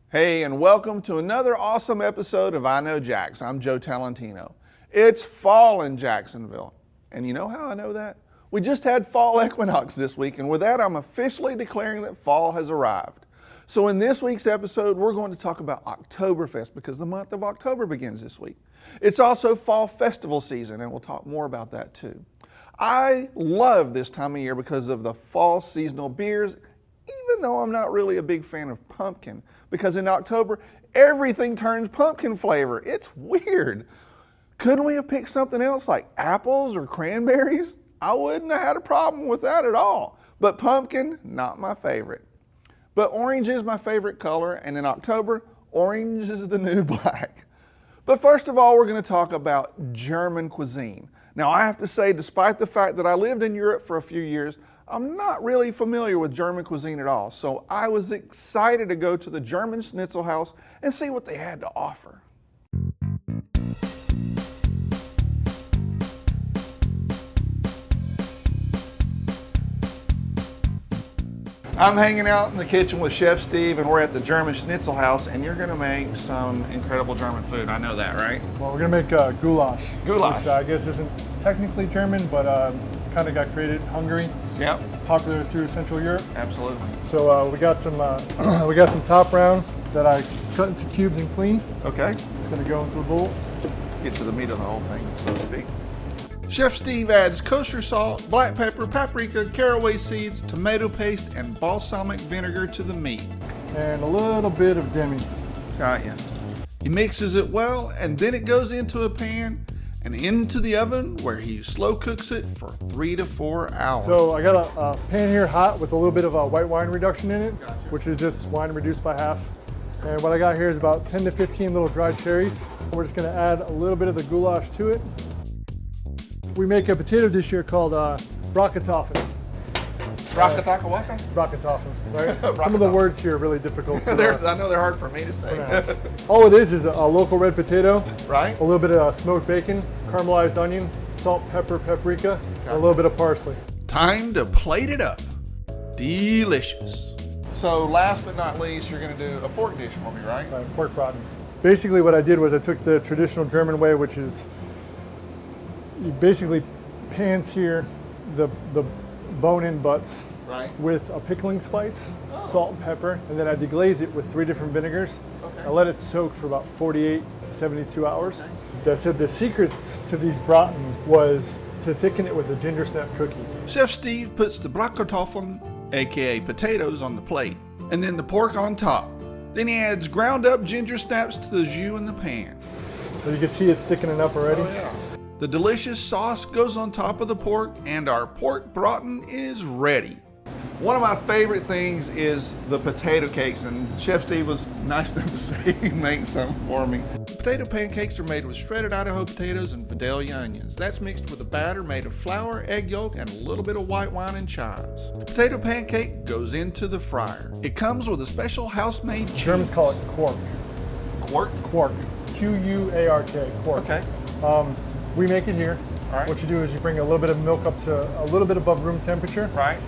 Hey, and welcome to another awesome episode of I Know Jax. I'm Joe Talentino. It's fall in Jacksonville. And you know how I know that? We just had fall equinox this week, and with that, I'm officially declaring that fall has arrived. So in this week's episode, we're going to talk about Oktoberfest because the month of October begins this week. It's also fall festival season, and we'll talk more about that too. I love this time of year because of the fall seasonal beers, even though I'm not really a big fan of pumpkin, because in October, everything turns pumpkin flavor. It's weird. Couldn't we have picked something else like apples or cranberries? I wouldn't have had a problem with that at all. But pumpkin, not my favorite. But orange is my favorite color, and in October, orange is the new black. But first of all, we're going to talk about German cuisine. Now, I have to say, despite the fact that I lived in Europe for a few years, I'm not really familiar with German cuisine at all, so I was excited to go to the German Schnitzel Haus and see what they had to offer. I'm hanging out in the kitchen with Chef Steve, and we're at the German Schnitzel Haus, and you're going to make some incredible German food. I know that, right? Well, we're going to make goulash. Goulash. Which I guess isn't technically German, but kind of got created in Hungary. Yep. Popular through Central Europe. Absolutely. So we got some top round that I cut into cubes and cleaned. Okay. It's going to go into the bowl. Get to the meat of the whole thing, so to speak. Chef Steve adds kosher salt, black pepper, paprika, caraway seeds, tomato paste, and balsamic vinegar to the meat. And a little bit of demi. Got ya. He mixes it well, and then it goes into a pan and into the oven where he slow cooks it for 3 to 4 hours. So I got a pan here hot with a little bit of a white wine reduction in it, Gotcha. which is just wine reduced by half. And what I got here is about 10 to 15 little dried cherries. We're just going to add a little bit of the goulash to it. We make a potato dish here called Bratkartoffeln. Bratkartoffeln, right? Some of the words here are really difficult. I know they're hard for me to say. All it is a local red potato, Right? a little bit of smoked bacon, caramelized onion, salt, pepper, paprika, and a little bit of parsley. Time to plate it up. Delicious. So last but not least, you're going to do a pork dish for me, right? Pork braten. Basically what I did was I took the traditional German way, which is you basically pan-sear the bone-in butts Right. with a pickling spice, salt and pepper, and then I deglaze it with 3 different vinegars. Okay. I let it soak for about 48 to 72 hours. I said the secret to these bratens was to thicken it with a ginger snap cookie. Chef Steve puts the Bratkartoffeln, aka potatoes, on the plate, and then the pork on top. Then he adds ground up ginger snaps to the jus in the pan. So you can see it's thickening up already. The delicious sauce goes on top of the pork, and our pork braten is ready. One of my favorite things is the potato cakes, and Chef Steve was nice enough to say he makes some for me. Potato pancakes are made with shredded Idaho potatoes and Vidalia onions. That's mixed with a batter made of flour, egg yolk, and a little bit of white wine and chives. The potato pancake goes into the fryer. It comes with a special house-made cheese. Germans call it quark. Quark? Quark. Q-U-A-R-K. Quark. Okay. We make it here. All right. What you do is you bring a little bit of milk up to a little bit above room temperature. Right.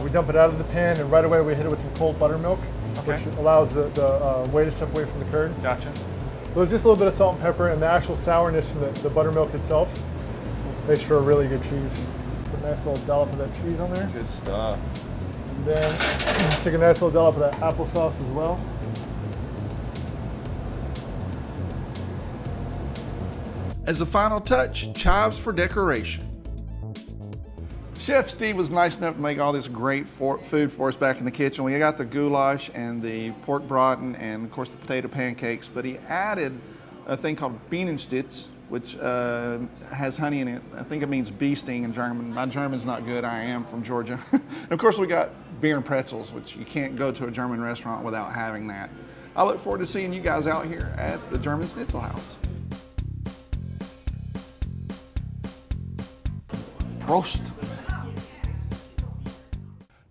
We dump it out of the pan, and right away we hit it with some cold buttermilk, Okay. which allows the whey to separate from the curd. Gotcha. Just a little bit of salt and pepper, and the actual sourness from the buttermilk itself makes for a really good cheese. Put a nice little dollop of that cheese on there. Good stuff. And then take a nice little dollop of that applesauce as well. As a final touch, chives for decoration. Chef Steve was nice enough to make all this great food for us back in the kitchen. We got the goulash and the pork braten and of course the potato pancakes, but he added a thing called Bienenstitz, which has honey in it. I think it means bee sting in German. My German's not good, I am from Georgia. And of course we got beer and pretzels, which you can't go to a German restaurant without having that. I look forward to seeing you guys out here at the German Schnitzel Haus. Prost.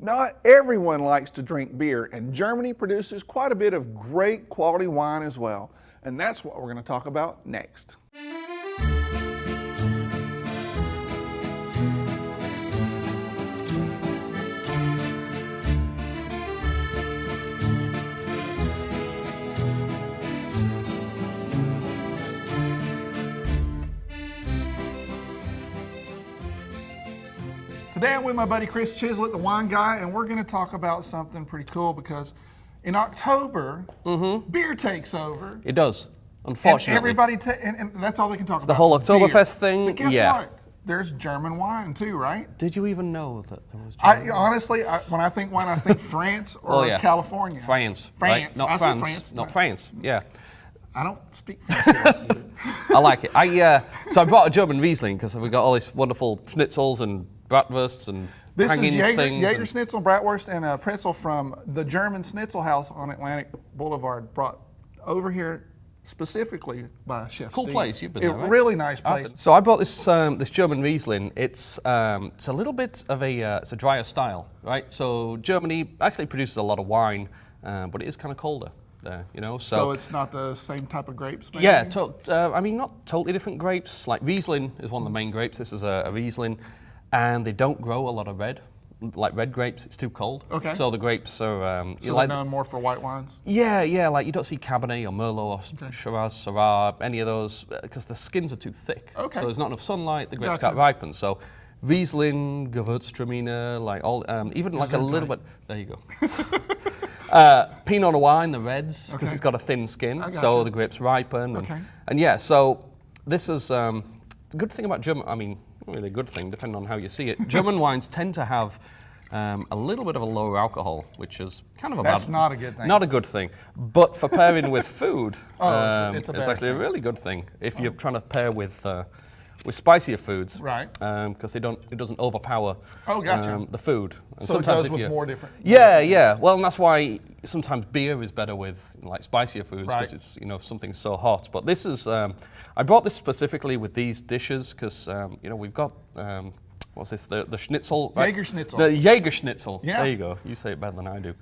Not everyone likes to drink beer, and Germany produces quite a bit of great quality wine as well. And that's what we're going to talk about next. Today I'm with my buddy Chris Chislett, the wine guy, and we're going to talk about something pretty cool because in October, beer takes over. It does, unfortunately. And everybody, and that's all they can talk about. The whole Oktoberfest thing, But guess yeah. what? There's German wine too, right? Did you even know that there was German? Honestly, when I think wine, I think France or California. France. France. Right? Not I say France. France. Not France, yeah. I don't speak French. I like it. So I brought a German Riesling because we got all these wonderful schnitzels and bratwursts and This is hanging things. Jaeger Schnitzel, bratwurst, and a pretzel from the German Schnitzel Haus on Atlantic Boulevard, brought over here specifically by Chef Cool Steve. place, you've been there, right? Really nice place. So I brought this this German Riesling. It's a little bit of it's a drier style, right? So Germany actually produces a lot of wine, but it is kind of colder there, you know. So it's not the same type of grapes, maybe? Yeah, I mean, not totally different grapes. Like Riesling is one of the main grapes. This is a Riesling, and they don't grow a lot of red. Like red grapes, it's too cold. Okay. So the grapes are. So they're known more for white wines? Yeah. Like you don't see Cabernet or Merlot or Shiraz, Syrah, any of those, because the skins are too thick. Okay. So there's not enough sunlight. The grapes Gotcha. can't ripen. So Riesling, Gewürztraminer, like all, even like a little bit. There you go. Pinot Noir in the reds, because it's got a thin skin, so the grapes ripen. And yeah, so this is the good thing about German. I mean, not really a good thing, depending on how you see it. German wines tend to have a little bit of a lower alcohol, which is kind of a That's not a good thing. Not a good thing. But for pairing with food, it's it's actually a really good thing if you're trying to pair with spicier foods, right? Because it doesn't overpower the food. And so sometimes it goes with more different. Yeah. Well, and that's why sometimes beer is better with like spicier foods because it's something so hot. But this is I brought this specifically with these dishes because we've got what's this the Schnitzel, right? Jaeger Schnitzel. The Jaeger Schnitzel. Yeah. There you go. You say it better than I do.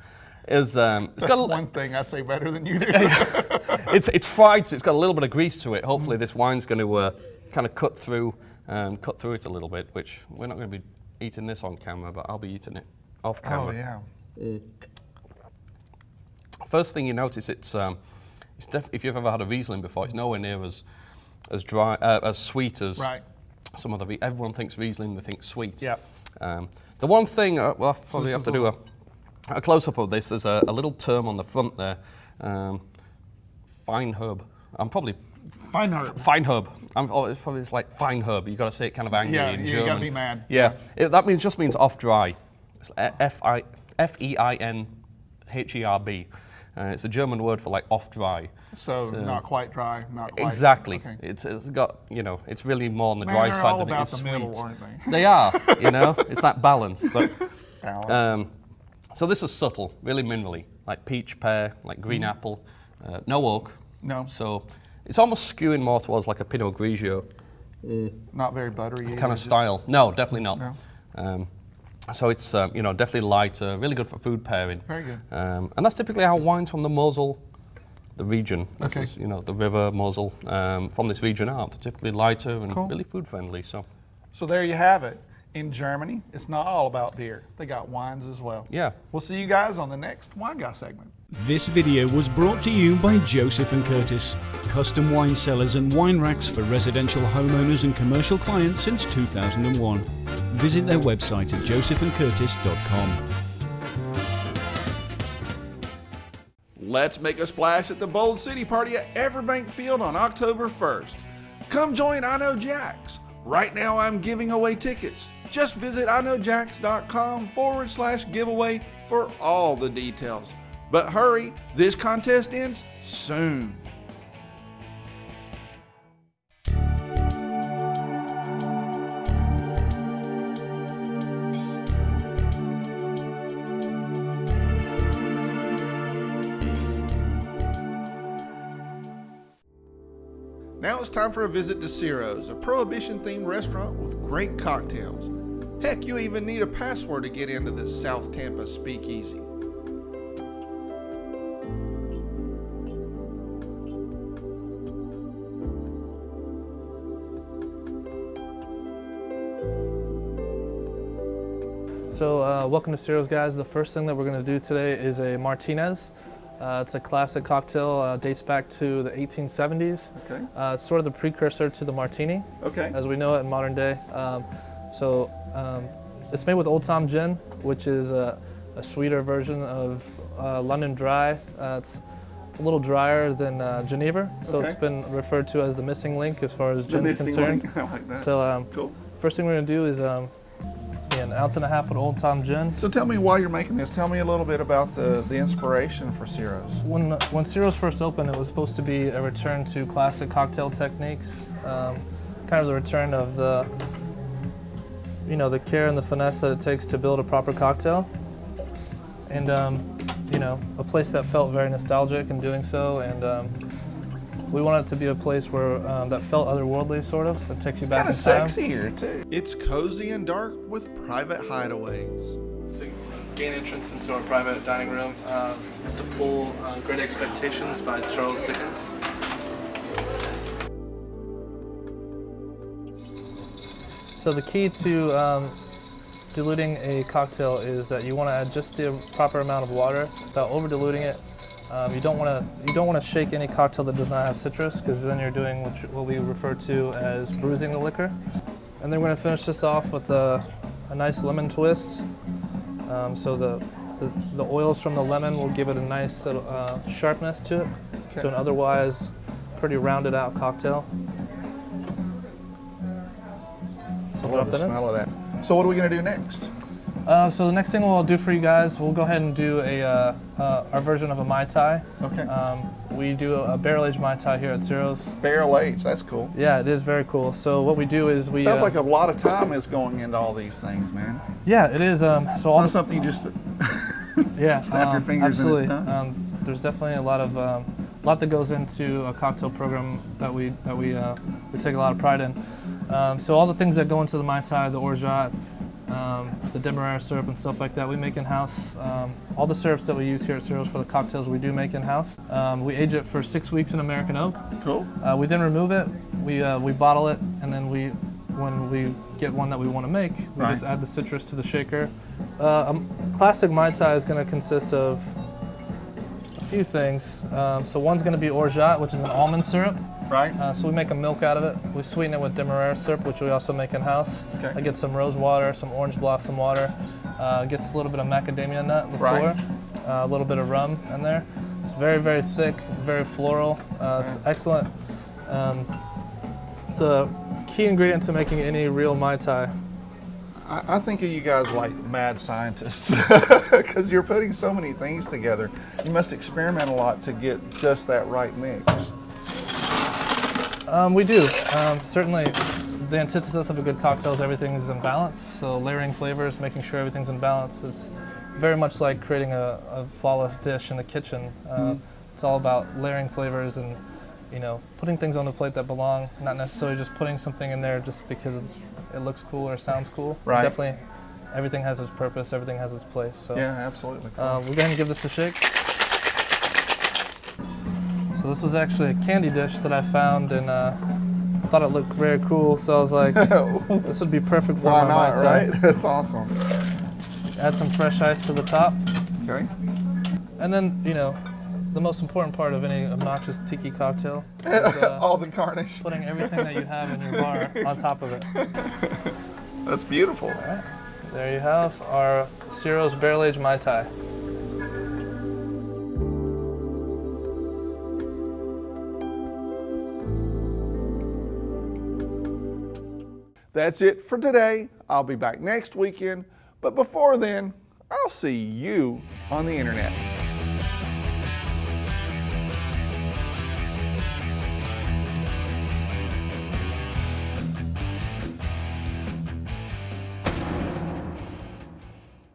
It's That's got one thing I say better than you do. it's fried, so it's got a little bit of grease to it. Hopefully, this wine's going to kind of cut through it a little bit. Which we're not going to be eating this on camera, but I'll be eating it off camera. Oh yeah. First thing you notice, it's if you've ever had a Riesling before, it's nowhere near as dry, as sweet as some other. Everyone thinks Riesling, they think sweet. Yeah. The one thing, well, I'll probably have to do a close-up of this. There's a little term on the front there, fine herb. I'm probably Fine herb. Fine herb. It's like fine herb. You got to say it kind of angry in German. Yeah, you got to be mad. Yeah, that just means off dry. It's Feinherb. It's a German word for like off dry. So not quite dry, not quite. Exactly. Okay. It's got it's really more on the dry they're side all than it about is the sweet. middle, aren't they? They are. It's that balance. But Balance. so this is subtle, really minerally, like peach, pear, like green apple, no oak. No. So it's almost skewing more towards like a Pinot Grigio Not very buttery either, kind of just- style. No, definitely not. No. So it's definitely lighter, really good for food pairing. Very good. And that's typically how wines from the Mosel, the region, this Okay. is, the river Mosel, from this region are. They're typically lighter and Cool. really food friendly. So So there you have it. In Germany, it's not all about beer. They got wines as well. yeah. We'll see you guys on the next Wine Guy segment. This video was brought to you by Joseph & Curtis, custom wine cellars and wine racks for residential homeowners and commercial clients since 2001. Visit their website at josephandcurtis.com. Let's make a splash at the Bold City Party at Everbank Field on October 1st. Come join I Know Jax. Right now I'm giving away tickets. Just visit iknowjax.com/giveaway for all the details. But hurry, this contest ends soon. Now it's time for a visit to Ciro's, a Prohibition-themed restaurant with great cocktails. Heck, you even need a password to get into this South Tampa speakeasy. So welcome to Ciro's, guys. The first thing that we're going to do today is a Martinez. It's a classic cocktail, dates back to the 1870s. Okay. It's sort of the precursor to the martini, Okay. as we know it in modern day. It's made with Old Tom Gin, which is a sweeter version of London Dry. It's a little drier than Geneva, so Okay. it's been referred to as the missing link as far as The gin is missing concerned. link. I like that. So Cool. first thing we're gonna do is an 1.5 ounce of Old Tom Gin. So tell me, while you're making this, tell me a little bit about the inspiration for Ciro's. When Ciro's first opened, it was supposed to be a return to classic cocktail techniques, kind of the return of the care and the finesse that it takes to build a proper cocktail, and a place that felt very nostalgic in doing so, and we want it to be a place where that felt otherworldly, sort of. It takes you back Kind in of time. sexy here too. It's cozy and dark with private hideaways. To gain entrance into our private dining room, the pool, Great Expectations by Charles Dickens. So the key to diluting a cocktail is that you want to add just the proper amount of water without over diluting it. You don't want to shake any cocktail that does not have citrus, because then you're doing what we refer to as bruising the liquor. And then we're going to finish this off with a nice lemon twist. So the oils from the lemon will give it a nice sharpness to it. Okay. So an otherwise pretty rounded out cocktail. I love the smell of that. So what are we going to do next? So the next thing we'll do for you guys, we'll go ahead and do our version of a Mai Tai. Okay. We do a barrel-aged Mai Tai here at Ciro's. Barrel aged, that's cool. Yeah, it is very cool. So what we do is we... Sounds like a lot of time is going into all these things, man. Yeah, it is. So It's all not something you just yeah, snap your fingers and it's absolutely. done. There's definitely a lot that goes into a cocktail program that we take a lot of pride in. So all the things that go into the Mai Tai, the orgeat, the demerara syrup and stuff like that, we make in-house. All the syrups that we use here at Ciro's for the cocktails, we do make in-house. We age it for 6 weeks in American oak. Cool. We then remove it, we bottle it, and then when we get one that we want to make, we Right. just add the citrus to the shaker. A classic Mai Tai is going to consist of a few things. So one's going to be orgeat, which is an almond syrup. Right? So we make a milk out of it. We sweeten it with demerara syrup, which we also make in-house. Okay. I get some rose water, some orange blossom water. Gets a little bit of macadamia nut liqueur, Right. a little bit of rum in there. It's very, very thick, very floral. It's excellent. It's a key ingredient to making any real Mai Tai. I think of you guys like mad scientists because you're putting so many things together. You must experiment a lot to get just that right mix. We do. Certainly, the antithesis of a good cocktail is everything is in balance. So layering flavors, making sure everything's in balance is very much like creating a flawless dish in the kitchen. It's all about layering flavors and putting things on the plate that belong, not necessarily just putting something in there just because it looks cool or sounds cool. Right. Definitely, everything has its purpose, everything has its place. So Yeah, absolutely. we'll go ahead and give this a shake. So this was actually a candy dish that I found, and I thought it looked very cool, so I was like, this would be perfect for Why my not, Mai Tai. right? That's awesome. Add some fresh ice to the top, Okay. and then, the most important part of any obnoxious tiki cocktail is All the garnish. putting everything that you have in your bar on top of it. That's beautiful. There you have our Ciro's barrel-aged Mai Tai. That's it for today. I'll be back next weekend. But before then, I'll see you on the internet.